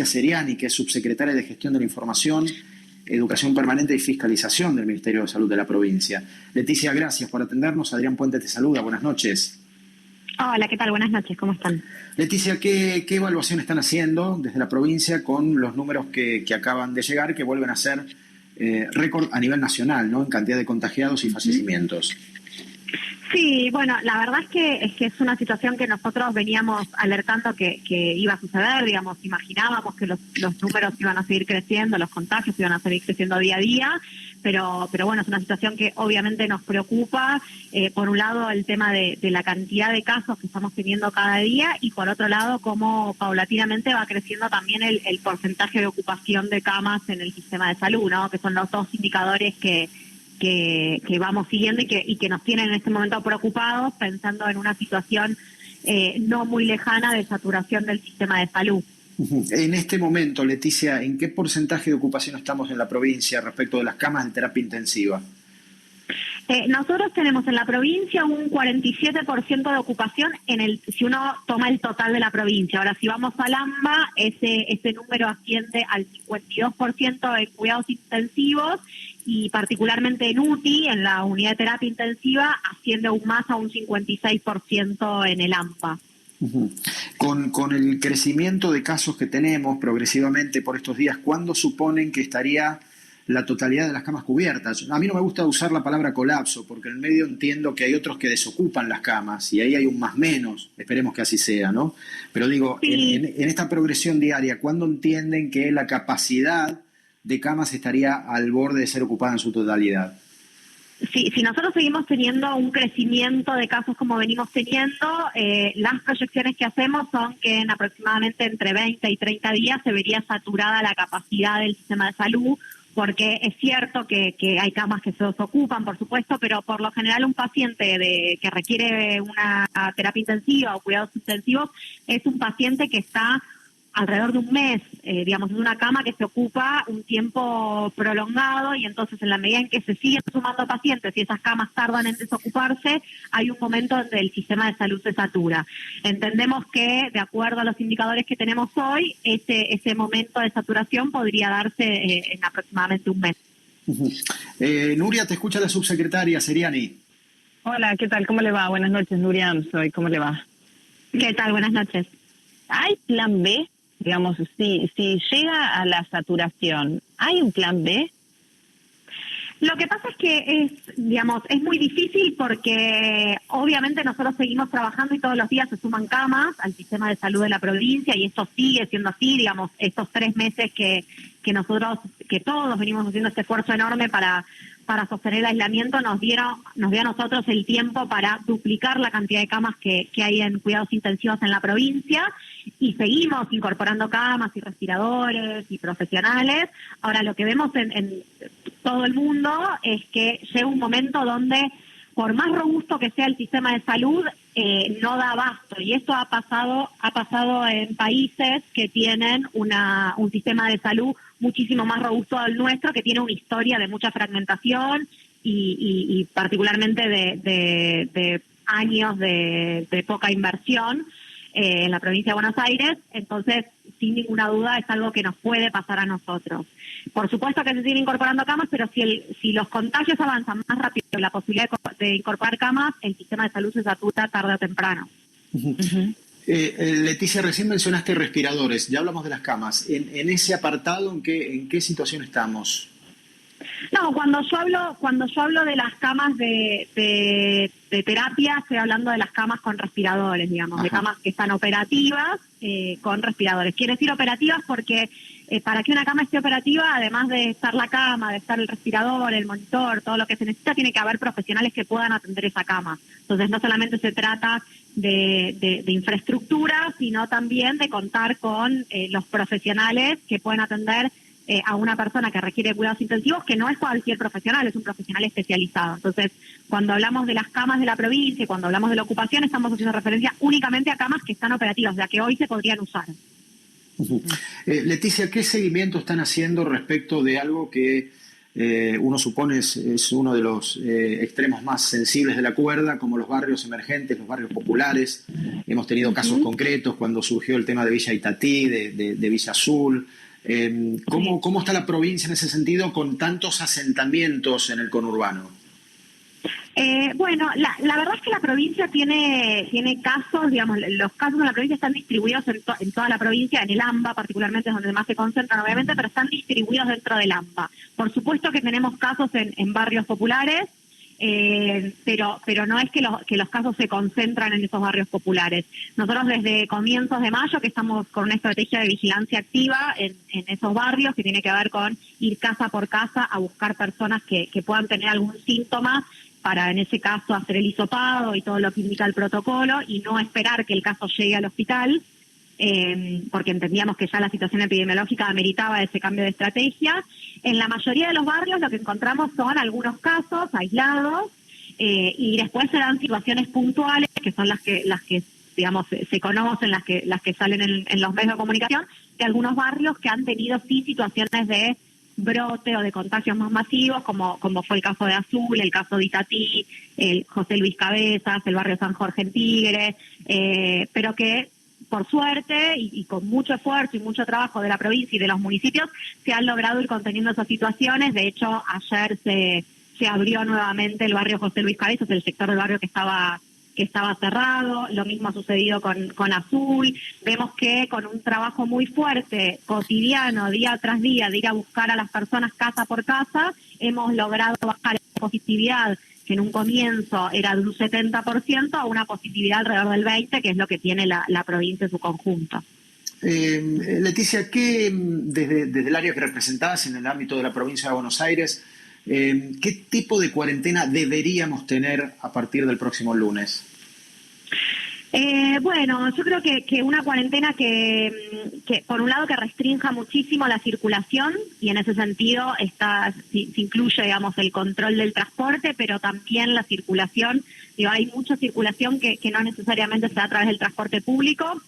Seriani, que es subsecretaria de Gestión de la Información, Educación Permanente y Fiscalización del Ministerio de Salud de la provincia. Leticia, gracias por atendernos. Adrián Puente te saluda. Buenas noches. Hola, ¿qué tal? Buenas noches, ¿cómo están? Leticia, ¿qué evaluación están haciendo desde la provincia con los números que acaban de llegar, que vuelven a ser récord a nivel nacional, ¿no?, en cantidad de contagiados y fallecimientos? Sí, bueno, la verdad es que es una situación que nosotros veníamos alertando que iba a suceder, digamos, imaginábamos que los números iban a seguir creciendo, los contagios iban a seguir creciendo día a día, pero bueno, es una situación que obviamente nos preocupa, por un lado el tema de la cantidad de casos que estamos teniendo cada día y por otro lado cómo paulatinamente va creciendo también el porcentaje de ocupación de camas en el sistema de salud, ¿no?, que son los dos indicadores que vamos siguiendo y que nos tienen en este momento preocupados, pensando en una situación no muy lejana de saturación del sistema de salud. En este momento, Leticia, ¿en qué porcentaje de ocupación estamos en la provincia respecto de las camas de terapia intensiva? Nosotros tenemos en la provincia un 47% de ocupación si uno toma el total de la provincia. Ahora, si vamos a Lamba, ese número asciende al 52% en cuidados intensivos y particularmente en UTI, en la unidad de terapia intensiva, asciende aún más a un 56% en el AMPA. Con el crecimiento de casos que tenemos progresivamente por estos días, ¿cuándo suponen que estaría la totalidad de las camas cubiertas? A mí no me gusta usar la palabra colapso, porque en el medio entiendo que hay otros que desocupan las camas y ahí hay un más menos, esperemos que así sea, ¿no? Pero digo, sí. en esta progresión diaria, ¿cuándo entienden que la capacidad de camas estaría al borde de ser ocupada en su totalidad? Sí, si nosotros seguimos teniendo un crecimiento de casos como venimos teniendo, las proyecciones que hacemos son que en aproximadamente entre 20 y 30 días se vería saturada la capacidad del sistema de salud, porque es cierto que hay camas que se desocupan, por supuesto, pero por lo general un paciente que requiere una terapia intensiva o cuidados intensivos es un paciente que está alrededor de un mes, digamos, es una cama que se ocupa un tiempo prolongado y entonces en la medida en que se siguen sumando pacientes y esas camas tardan en desocuparse, hay un momento donde el sistema de salud se satura. Entendemos que, de acuerdo a los indicadores que tenemos hoy, ese momento de saturación podría darse en aproximadamente un mes. Nuria, te escucha la subsecretaria Seriani. Hola, ¿qué tal? ¿Cómo le va? Buenas noches, Nuria. ¿Cómo le va? ¿Qué tal? Buenas noches. ¿Hay plan B? Digamos, si llega a la saturación, ¿hay un plan B? Lo que pasa es que es muy difícil porque obviamente nosotros seguimos trabajando y todos los días se suman camas al sistema de salud de la provincia y esto sigue siendo así, digamos, estos 3 meses que todos venimos haciendo este esfuerzo enorme para sostener el aislamiento, nos dio a nosotros el tiempo para duplicar la cantidad de camas que hay en cuidados intensivos en la provincia y seguimos incorporando camas y respiradores y profesionales. Ahora, lo que vemos en todo el mundo es que llega un momento donde, por más robusto que sea el sistema de salud, no da abasto. Y esto ha pasado en países que tienen un sistema de salud muchísimo más robusto al nuestro, que tiene una historia de mucha fragmentación y particularmente de años de poca inversión en la provincia de Buenos Aires. Entonces, sin ninguna duda, es algo que nos puede pasar a nosotros. Por supuesto que se siguen incorporando camas, pero si los contagios avanzan más rápido que la posibilidad de incorporar camas, el sistema de salud se satura tarde o temprano. Leticia, recién mencionaste respiradores, ya hablamos de las camas. En ese apartado, ¿en qué situación estamos? No, cuando yo hablo de las camas de terapia, estoy hablando de las camas con respiradores, digamos, de camas que están operativas con respiradores. Quiero decir operativas porque para que una cama esté operativa, además de estar la cama, de estar el respirador, el monitor, todo lo que se necesita, tiene que haber profesionales que puedan atender esa cama. Entonces, no solamente se trata de infraestructura, sino también de contar con los profesionales que pueden atender a una persona que requiere cuidados intensivos, que no es cualquier profesional, es un profesional especializado. Entonces, cuando hablamos de las camas de la provincia y cuando hablamos de la ocupación, estamos haciendo referencia únicamente a camas que están operativas, o sea, que hoy se podrían usar. Leticia, ¿qué seguimiento están haciendo respecto de algo que uno supone es uno de los extremos más sensibles de la cuerda, como los barrios emergentes, los barrios populares. Hemos tenido casos concretos cuando surgió el tema de Villa Itatí, de Villa Azul. ¿Cómo está la provincia en ese sentido con tantos asentamientos en el conurbano? Bueno, la verdad es que la provincia tiene casos, digamos, los casos en la provincia están distribuidos en toda la provincia, en el AMBA particularmente es donde más se concentran obviamente, pero están distribuidos dentro del AMBA. Por supuesto que tenemos casos en barrios populares, pero no es que los casos se concentran en esos barrios populares. Nosotros desde comienzos de mayo que estamos con una estrategia de vigilancia activa en esos barrios que tiene que ver con ir casa por casa a buscar personas que puedan tener algún síntoma para en ese caso hacer el hisopado y todo lo que indica el protocolo y no esperar que el caso llegue al hospital, porque entendíamos que ya la situación epidemiológica ameritaba ese cambio de estrategia. En la mayoría de los barrios lo que encontramos son algunos casos aislados y después se dan situaciones puntuales que son las que digamos se conocen, las que salen en los medios de comunicación, de algunos barrios que han tenido sí situaciones de brote o de contagios más masivos, como fue el caso de Azul, el caso de Itatí, el José Luis Cabezas, el barrio San Jorge en Tigre, pero que por suerte y con mucho esfuerzo y mucho trabajo de la provincia y de los municipios se han logrado ir conteniendo esas situaciones. De hecho, ayer se abrió nuevamente el barrio José Luis Cabezas, el sector del barrio que estaba cerrado. Lo mismo ha sucedido con Azul. Vemos que con un trabajo muy fuerte, cotidiano, día tras día, de ir a buscar a las personas casa por casa, hemos logrado bajar la positividad, que en un comienzo era de un 70%, a una positividad alrededor del 20%, que es lo que tiene la provincia en su conjunto. Leticia, ¿qué desde el área que representás en el ámbito de la provincia de Buenos Aires, qué tipo de cuarentena deberíamos tener a partir del próximo lunes? Bueno, yo creo que una cuarentena que por un lado que restrinja muchísimo la circulación y en ese sentido se incluye, digamos, el control del transporte, pero también la circulación. Digo, hay mucha circulación que no necesariamente se da a través del transporte público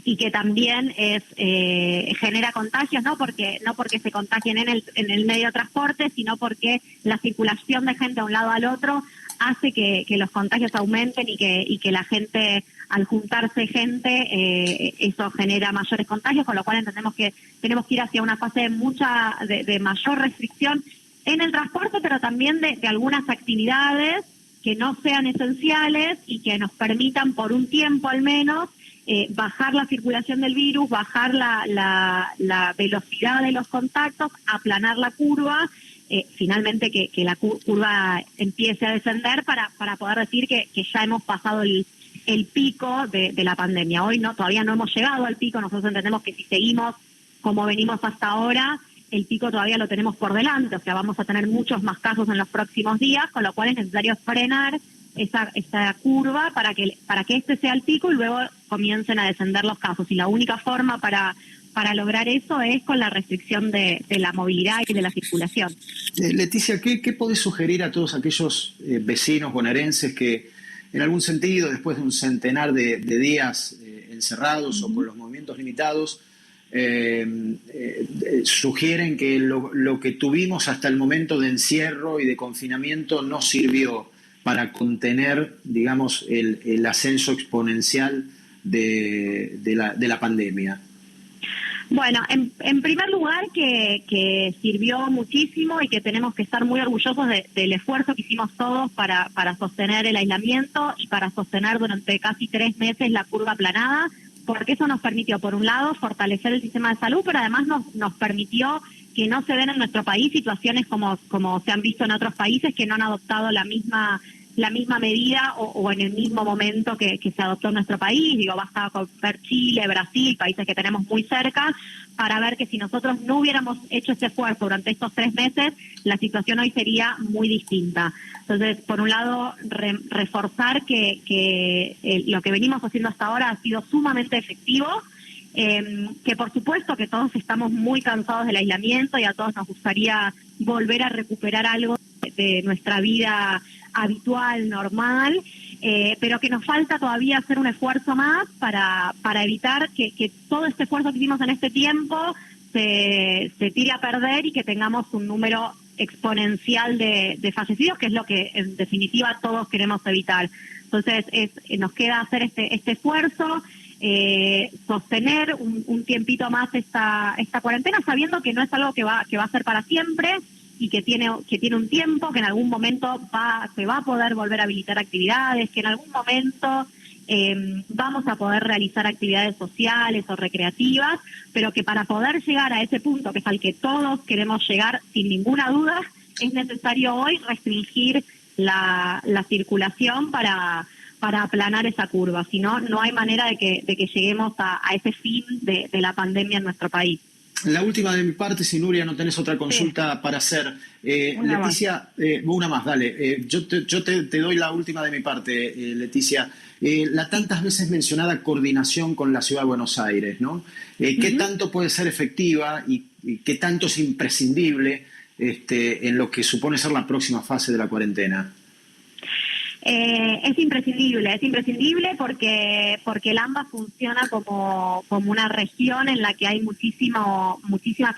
y que también genera contagios, no porque se contagien en el medio de transporte, sino porque la circulación de gente de un lado al otro hace que los contagios aumenten y que la gente, al juntarse gente, eso genera mayores contagios, con lo cual entendemos que tenemos que ir hacia una fase de mayor restricción en el transporte, pero también de algunas actividades que no sean esenciales y que nos permitan por un tiempo al menos bajar la circulación del virus, bajar la velocidad de los contactos, aplanar la curva, finalmente que la curva empiece a descender para poder decir que ya hemos pasado el pico de la pandemia. Hoy todavía no hemos llegado al pico. Nosotros entendemos que si seguimos como venimos hasta ahora, el pico todavía lo tenemos por delante, o sea, vamos a tener muchos más casos en los próximos días, con lo cual es necesario frenar esa curva para que este sea el pico y luego comiencen a descender los casos. Y la única forma para lograr eso es con la restricción de la movilidad y de la circulación. Leticia, ¿qué podés sugerir a todos aquellos vecinos bonaerenses que en algún sentido, después de un centenar de días encerrados o con los movimientos limitados, sugieren que lo que tuvimos hasta el momento de encierro y de confinamiento no sirvió para contener, digamos, el ascenso exponencial de la pandemia? Bueno, en primer lugar que sirvió muchísimo y que tenemos que estar muy orgullosos del esfuerzo que hicimos todos para sostener el aislamiento y para sostener durante casi 3 meses la curva aplanada, porque eso nos permitió, por un lado, fortalecer el sistema de salud, pero además nos permitió que no se den en nuestro país situaciones como se han visto en otros países que no han adoptado la misma medida o en el mismo momento que se adoptó en nuestro país. Digo, basta con ver Chile, Brasil, países que tenemos muy cerca, para ver que si nosotros no hubiéramos hecho ese esfuerzo durante estos 3 meses, la situación hoy sería muy distinta. Entonces, por un lado, reforzar que lo que venimos haciendo hasta ahora ha sido sumamente efectivo, que por supuesto que todos estamos muy cansados del aislamiento y a todos nos gustaría volver a recuperar algo de nuestra vida habitual, normal, pero que nos falta todavía hacer un esfuerzo más para evitar que todo este esfuerzo que hicimos en este tiempo se tire a perder y que tengamos un número exponencial de fallecidos, que es lo que en definitiva todos queremos evitar. Entonces nos queda hacer este esfuerzo, sostener un tiempito más esta cuarentena, sabiendo que no es algo que va a ser para siempre y que tiene un tiempo, que en algún momento se va a poder volver a habilitar actividades, que en algún momento vamos a poder realizar actividades sociales o recreativas, pero que para poder llegar a ese punto, que es al que todos queremos llegar sin ninguna duda, es necesario hoy restringir la circulación para aplanar esa curva. Si no, no hay manera de que lleguemos a ese fin de la pandemia en nuestro país. La última de mi parte, si Nuria no tenés otra consulta para hacer. Leticia, una más, dale. Yo te doy la última de mi parte, Leticia. La tantas veces mencionada coordinación con la Ciudad de Buenos Aires, ¿no? ¿Qué tanto puede ser efectiva y qué tanto es imprescindible en lo que supone ser la próxima fase de la cuarentena? Es imprescindible porque el AMBA funciona como una región en la que hay muchísima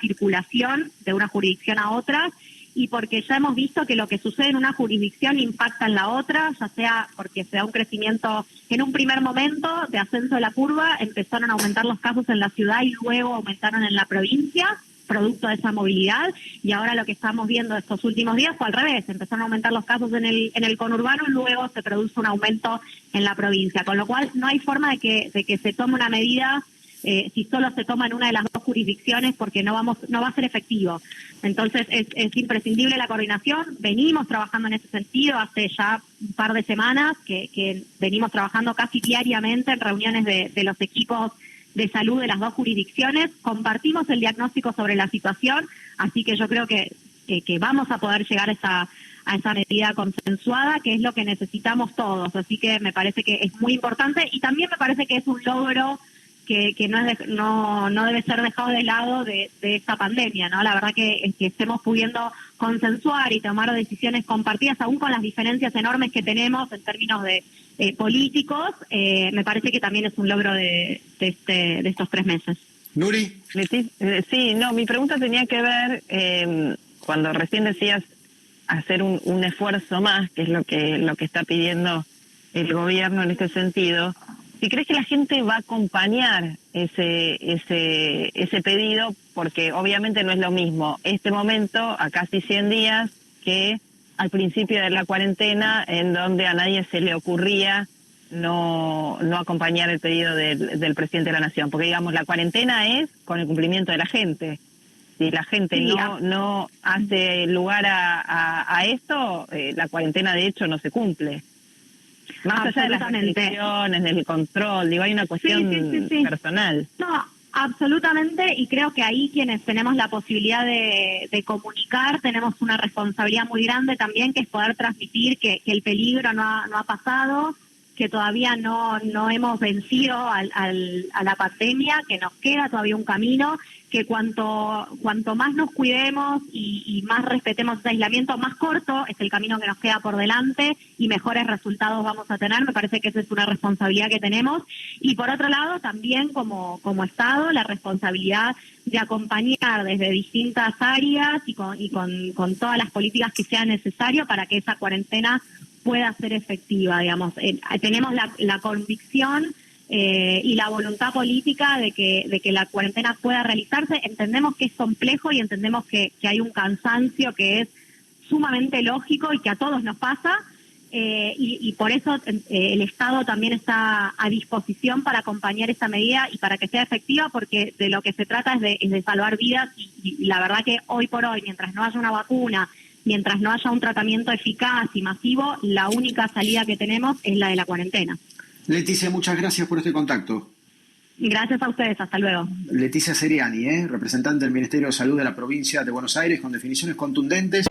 circulación de una jurisdicción a otra, y porque ya hemos visto que lo que sucede en una jurisdicción impacta en la otra, ya sea porque se da un crecimiento en un primer momento de ascenso de la curva, empezaron a aumentar los casos en la ciudad y luego aumentaron en la provincia, producto de esa movilidad, y ahora lo que estamos viendo estos últimos días fue al revés, empezaron a aumentar los casos en el conurbano y luego se produce un aumento en la provincia, con lo cual no hay forma de que se tome una medida si solo se toma en una de las dos jurisdicciones, porque no va a ser efectivo. Entonces es imprescindible la coordinación. Venimos trabajando en ese sentido hace ya un par de semanas que venimos trabajando casi diariamente en reuniones de los equipos de salud de las dos jurisdicciones. Compartimos el diagnóstico sobre la situación, así que yo creo que vamos a poder llegar a esa medida consensuada, que es lo que necesitamos todos. Así que me parece que es muy importante, y también me parece que es un logro que no debe ser dejado de lado de esta pandemia, ¿no? La verdad que estemos pudiendo consensuar y tomar decisiones compartidas, aún con las diferencias enormes que tenemos en términos de políticos, me parece que también es un logro de estos 3 meses. Nuri. Sí, no, mi pregunta tenía que ver, cuando recién decías hacer un esfuerzo más, que es lo que está pidiendo el gobierno en este sentido. Si crees que la gente va a acompañar ese pedido, porque obviamente no es lo mismo este momento, a casi 100 días, que al principio de la cuarentena, en donde a nadie se le ocurría no acompañar el pedido del presidente de la Nación. Porque, digamos, la cuarentena es con el cumplimiento de la gente. Si la gente no hace lugar a esto, la cuarentena de hecho no se cumple. Más allá de las restricciones, del control, digo, hay una cuestión personal. No, absolutamente, y creo que ahí quienes tenemos la posibilidad de comunicar tenemos una responsabilidad muy grande también, que es poder transmitir que el peligro no ha pasado, que todavía no hemos vencido a la pandemia, que nos queda todavía un camino, que cuanto más nos cuidemos y más respetemos ese aislamiento, más corto es el camino que nos queda por delante y mejores resultados vamos a tener. Me parece que esa es una responsabilidad que tenemos. Y por otro lado, también como Estado, la responsabilidad de acompañar desde distintas áreas y con todas las políticas que sean necesarias para que esa cuarentena pueda ser efectiva, digamos. Tenemos la convicción y la voluntad política de que la cuarentena pueda realizarse. Entendemos que es complejo y entendemos que hay un cansancio que es sumamente lógico y que a todos nos pasa, y por eso el Estado también está a disposición para acompañar esta medida y para que sea efectiva, porque de lo que se trata es de salvar vidas, y la verdad que hoy por hoy, mientras no haya una vacuna, mientras no haya un tratamiento eficaz y masivo, la única salida que tenemos es la de la cuarentena. Leticia, muchas gracias por este contacto. Gracias a ustedes, hasta luego. Leticia Seriani, representante del Ministerio de Salud de la provincia de Buenos Aires, con definiciones contundentes.